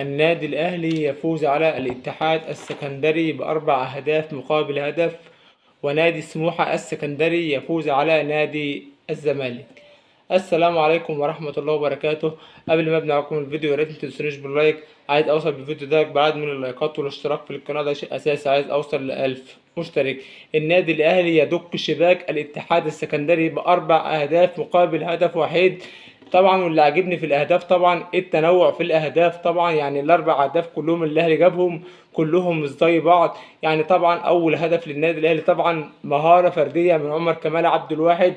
النادي الأهلي يفوز على الاتحاد السكندري بأربع أهداف مقابل هدف. ونادي سموحة السكندري يفوز على نادي الزمالك. السلام عليكم ورحمة الله وبركاته. قبل ما ابدأ معاكم الفيديو يا ريت متنسونيش باللايك. عايز اوصل بالفيديو ده بعدد من اللايكات والاشتراك في القناة، ده شيء اساسي. عايز اوصل ل1000 مشترك. النادي الاهلي يدق شباك الاتحاد السكندري باربع اهداف مقابل هدف وحيد. طبعا واللي عاجبني في الاهداف طبعا التنوع في الاهداف، طبعا يعني الاربع اهداف كلهم اللي الاهلي جابهم كلهم مش زي بعض. يعني طبعا اول هدف للنادي الاهلي طبعا مهارة فردية من عمر كمال عبد الواحد،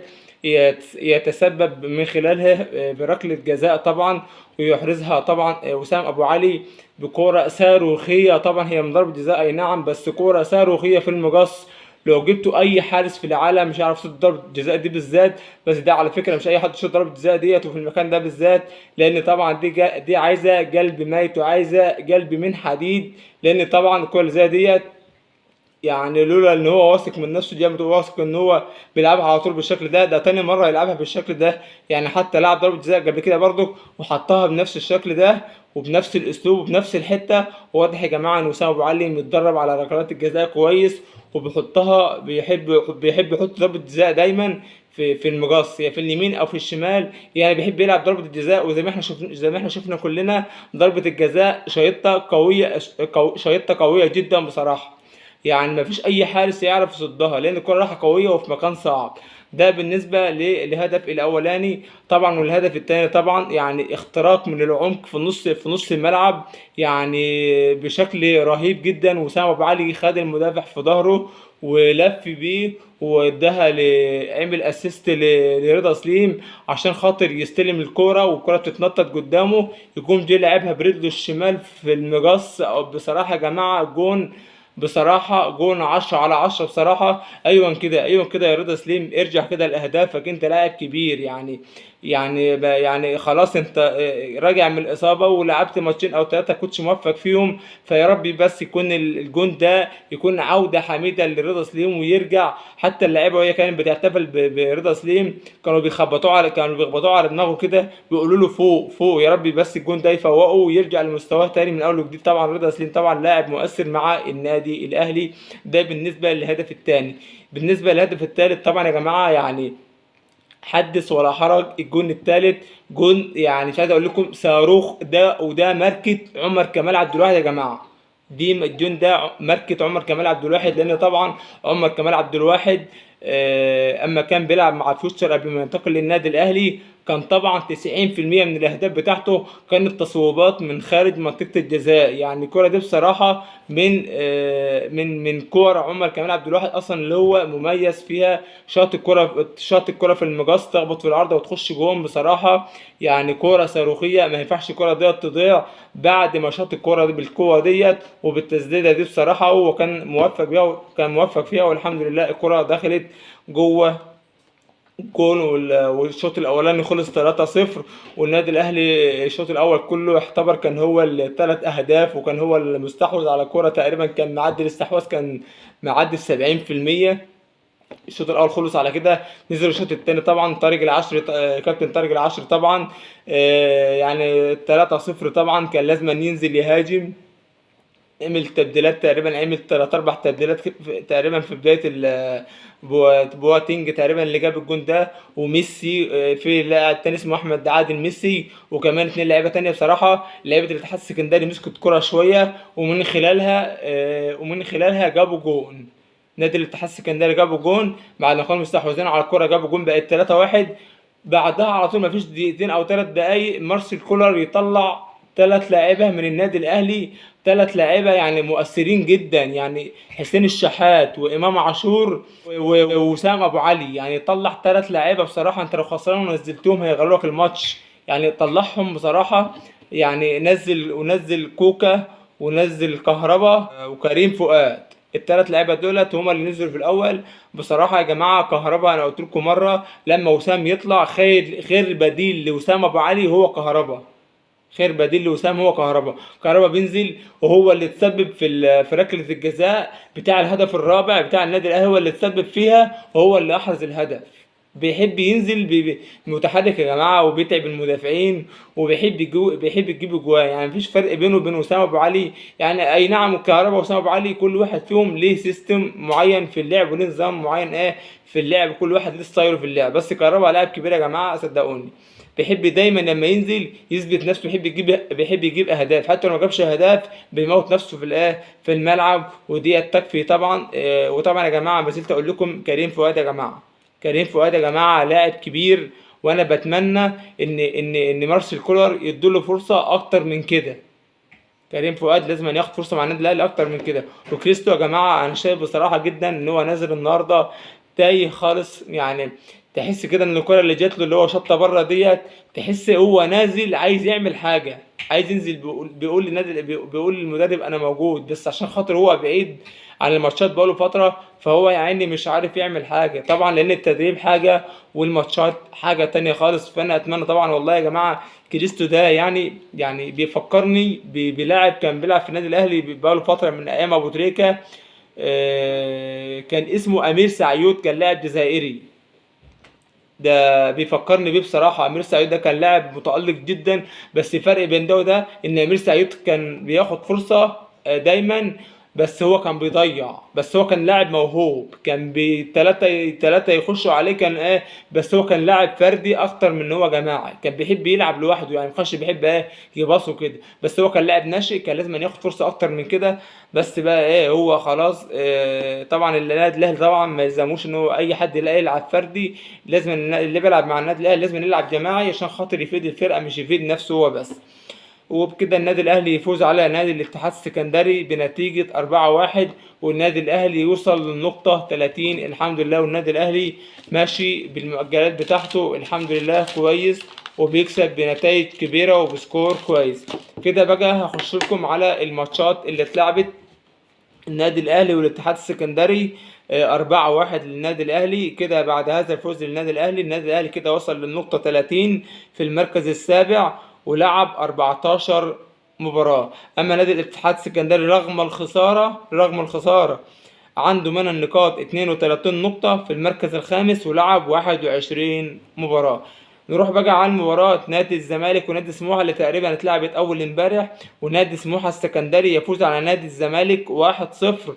يتسبب من خلالها بركلة جزاء طبعا، ويحرزها طبعا وسام ابو علي بكرة صاروخية. طبعا هي من ضربة جزاء اي نعم، بس كرة صاروخية في المقص. لو جبتوا اي حارس في العالم مش هيعرف يشوط ضربة الجزاء دي بالذات. بس ده على فكرة مش اي حد يشوط ضربة الجزاء ديت وفي المكان ده بالذات، لان طبعا دي عايزة قلب ميت وعايزة قلب من حديد. لان طبعا الكرة اللي زي ديت يعني لولا ان هو واثق من نفسه جامد وواثق ان هو بيلعبها على طول بالشكل ده تاني مره يلعبها بالشكل ده. يعني حتى لعب ضربه جزاء قبل كده برضه وحطها بنفس الشكل ده وبنفس الاسلوب وبنفس الحته. واضح يا جماعه ان وسام ابو علي متدرب على ركلات الجزاء كويس وبيحطها، بيحب يحط ضربه جزاء دايما في المقص، يا في اليمين او في الشمال. يعني بيحب يلعب ضربه الجزاء، وزي ما احنا شفنا كلنا ضربه الجزاء شيطه قويه، شيطه قويه جدا بصراحه. يعني مفيش اي حارس يعرف يصدها لان الكره رايحه قويه وفي مكان صعب. ده بالنسبه للهدف الاولاني. طبعا والهدف الثاني طبعا يعني اختراق من العمق في نص الملعب، يعني بشكل رهيب جدا. وسام ابو علي خد المدافع في ظهره ولف بيه واداها عمل اسيست لرضا سليم عشان خاطر يستلم الكوره والكوره بتتنطط قدامه، يقوم جه لعبها برجله الشمال في المقص. أو بصراحه يا جماعه جون، بصراحة جون 10/10 بصراحة. أيوة كده، أيوة كده يا رضا سليم، ارجع كده لأهدافك، أنت لاعب كبير. يعني خلاص أنت راجع من الإصابة ولعبت ماتشين أو ثلاثة كنتش موفق فيهم. فيا ربي بس يكون الجون ده يكون عودة حميدة لرضا سليم ويرجع. حتى اللعيبة وهي كانت بتحتفل برضا سليم كانوا بيخبطوه على دماغه كده بيقولوا له فوق فوق. يا ربي بس الجون ده يفوقه ويرجع لمستواه تاني من أول وجديد. طبعا رضا سليم طبعا لاعب مؤثر مع النادي الاهلي. ده بالنسبه للهدف الثاني. بالنسبه للهدف الثالث طبعا يا جماعه يعني حدث ولا حرج. الجون الثالث جون يعني مش عايز اقول لكم صاروخ، ده وده ماركه عمر كمال عبد الواحد يا جماعه. دي الجون ده ماركه عمر كمال عبد الواحد، لان طبعا عمر كمال عبد الواحد اما كان بيلعب مع فيوتشر قبل ما ينتقل للنادي الاهلي كان طبعا 90% من الاهداف بتاعته كانت تصويبات من خارج منطقه الجزاء. يعني الكره دي بصراحه من كور عمر كمال عبد الواحد اصلا اللي هو مميز فيها. شاط الكره في المقص تخبط في العارضه وتخش جون بصراحه. يعني كوره صاروخيه، ما ينفعش الكوره ديت تضيع بعد ما شاط الكوره دي بالقوه ديت وبالتسديده دي بصراحه. هو كان موفق فيها والحمد لله الكوره دخلت جوه جون. والشوط الاولاني خلص 3-0. والنادي الاهلي الشوط الاول كله يعتبر كان هو الثلاث اهداف وكان هو المستحوذ على الكوره تقريبا، كان معدي الاستحواذ كان معدي 70%. الشوط الاول خلص على كده. نزل الشوط الثاني طبعا طارق العشري، كابتن طارق العشري طبعا يعني 3-0 طبعا كان لازم أن ينزل يهاجم. عمل تبديلات تقريبا، عمل 3 4 تبديلات تقريبا في بدايه بواتينج تقريبا اللي جاب الجون ده. وميسي في لاعب تاني اسمه احمد عادل ميسي، وكمان اتنين لعيبه تانية. بصراحه لعيبه الاتحاد السكندري مسكت كرة شويه ومن خلالها جابوا جون. نادي الاتحاد السكندري جابوا جون بعد ما كانوا مستحوذين على الكرة، جابوا جون بقت 3-1. بعدها على طول مفيش دقيقتين او 3 دقايق مارسيل كولر يطلع 3 لاعيبه من النادي الاهلي، 3 لاعيبه يعني مؤثرين جدا، يعني حسين الشحات وامام عاشور ووسام ابو علي. يعني طلع 3 لاعيبه بصراحه انت لو خسران ونزلتهم هيغيروا لك الماتش. يعني طلعهم بصراحه. يعني نزل كوكا ونزل كهربا وكريم فؤاد. ال3 لعيبه دولت هما اللي نزلوا في الاول. بصراحه يا جماعه كهربا انا قلت لكم مره لما وسام يطلع خير بديل لوسام ابو علي هو كهربا. خير بديل لوسام هو كهربا بينزل وهو اللي تسبب في ركله الجزاء بتاع الهدف الرابع بتاع النادي الاهلي، هو اللي تسبب فيها وهو اللي احرز الهدف. بيحب ينزل متحرك يا جماعه، وبيتعب المدافعين، بيحب يجيب اجوان. يعني مفيش فرق بينه وبين وسام ابو علي. يعني اي نعم الكهرباء وسام ابو علي كل واحد فيهم ليه سيستم معين في اللعب وليه نظام معين في اللعب، كل واحد ليه ستايله في اللعب. بس كهرباء لاعب كبير يا جماعه صدقوني، بيحب دايما لما ينزل يثبت نفسه، بيحب يجيب اهداف، حتى لو ما جابش اهداف بيموت نفسه في الملعب، ودي تكفي طبعا. وطبعا يا جماعه ما زلت اقول لكم كريم فؤاد يا جماعه، كريم فؤاد يا جماعه لاعب كبير، وانا بتمنى ان مارسيل كولر يديله فرصه اكتر من كده. كريم فؤاد لازم أن ياخد فرصه مع النادي الاهلي اكتر من كده. وكريستو يا جماعه انا شايف بصراحه جدا ان هو نازل النهارده تايه خالص. يعني تحس كده ان الكره اللي جات له اللي هو شطه بره ديت، تحس هو نازل عايز يعمل حاجه، عايز ينزل، بيقول للنادي، بيقول للمدرب انا موجود، بس عشان خاطر هو بعيد عن الماتشات بقاله فتره، فهو يعني مش عارف يعمل حاجه طبعا، لان التدريب حاجه والماتشات حاجه تانية خالص. فانا اتمنى طبعا والله يا جماعه كريستو ده يعني بيفكرني بلاعب كان بيلعب في النادي الاهلي بقاله فتره من ايام ابو تريكه. كان اسمه امير سعيود، كان لاعب جزائري. ده بيفكرني بيه بصراحه. امير سعيد ده كان لاعب متالق جدا، بس الفرق بين ده وده ان امير سعيد كان بياخد فرصه دايما، بس هو كان بيضيع. بس هو كان لاعب موهوب، كان بتلاتة يخشوا عليه، كان بس هو كان لاعب فردي اكتر من ان هو جماعي، كان بيحب يلعب لوحده، يعني مكانش بيحب يباصوا كده. بس هو كان لاعب ناشئ، كان لازم ياخد فرصه اكتر من كده. بس بقى هو خلاص. طبعا النادي الاهلي طبعا ما يلزموش ان هو اي حد يلاقي يلعب فردي، لازم اللي بيلعب مع النادي الاهلي لازم يلعب جماعي عشان خاطر يفيد الفرقه مش يفيد نفسه هو بس. وبكده النادي الاهلي يفوز على نادي الاتحاد السكندري بنتيجه 4-1، والنادي الاهلي يوصل للنقطه 30 الحمد لله. والنادي الاهلي ماشي بالمؤجلات بتاعته الحمد لله كويس، وبيكسب بنتائج كبيره وبسكور كويس. كده بقى هخش لكم على الماتشات اللي اتلعبت. النادي الاهلي والاتحاد السكندري 4-1 للنادي الاهلي. كده بعد هذا الفوز للنادي الاهلي، النادي الاهلي كده وصل للنقطه 30 في المركز السابع، ولعب 14 مباراه. اما نادي الاتحاد السكندري رغم الخساره عنده من النقاط 32 نقطة في المركز الخامس، ولعب 21 مباراة. نروح بقى على مباراة نادي الزمالك ونادي سموحة اللي تقريبا اتلعبت أول امبارح. ونادي سموحة السكندري يفوز على نادي الزمالك 1-0.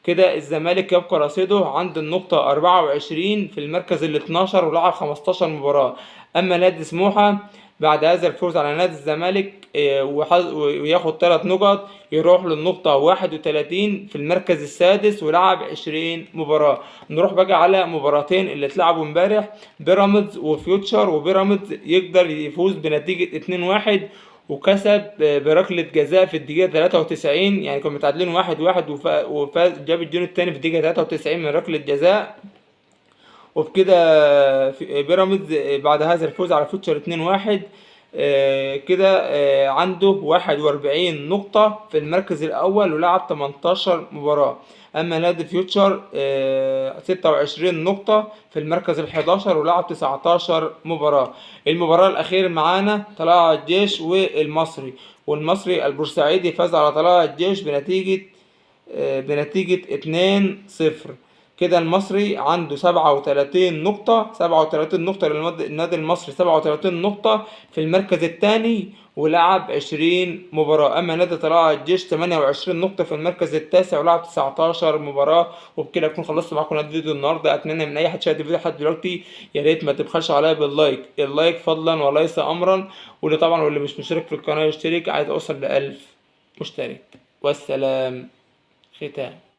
كده الزمالك يبقى رصيده عند النقطة 24 في المركز ال 12، ولعب 15 مباراة. أما نادي سموحة بعد هذا الفوز على نادي الزمالك وياخد 3 نقط، يروح للنقطة 31 في المركز السادس، ولعب 20 مباراة. نروح بقى على مباراتين اللي اتلعبوا امبارح، بيراميدز وفيوتشر. وبيراميدز يقدر يفوز بنتيجة 2-1، وكسب بركلة جزاء في الدقيقة 93، يعني كانوا متعادلين 1-1 وفاز جاب الجون التاني في الدقيقة 93 من ركلة جزاء. وبكده بيراميدز بعد هذا الفوز على فيوتشر 2-1 كده عنده 41 نقطة في المركز الأول، ولعب 18 مباراة. أما نادي فيوتشر 26 نقطة في المركز ال11، ولعب 19 مباراة. المباراة الأخيرة معانا طلائع الجيش والمصري البورسعيدي فاز على طلائع الجيش بنتيجة 2-0. كده المصري عنده 37 نقطة للنادي المصري، 37 نقطة في المركز الثاني، ولعب 20 مباراة. أما نادي طلائع الجيش 28 نقطة في المركز التاسع، ولعب 19 مباراة. وبكده أكون خلصت معاكم الفيديو النهاردة. أتمنى من أي حد شاهد الفيديو لحد دلوقتي يا ريت ما تبخلش عليا باللايك، اللايك فضلا وليس أمرا. واللي مش مشترك في القناة يشترك، عايز أوصل ل1000 مشترك. والسلام. ختام.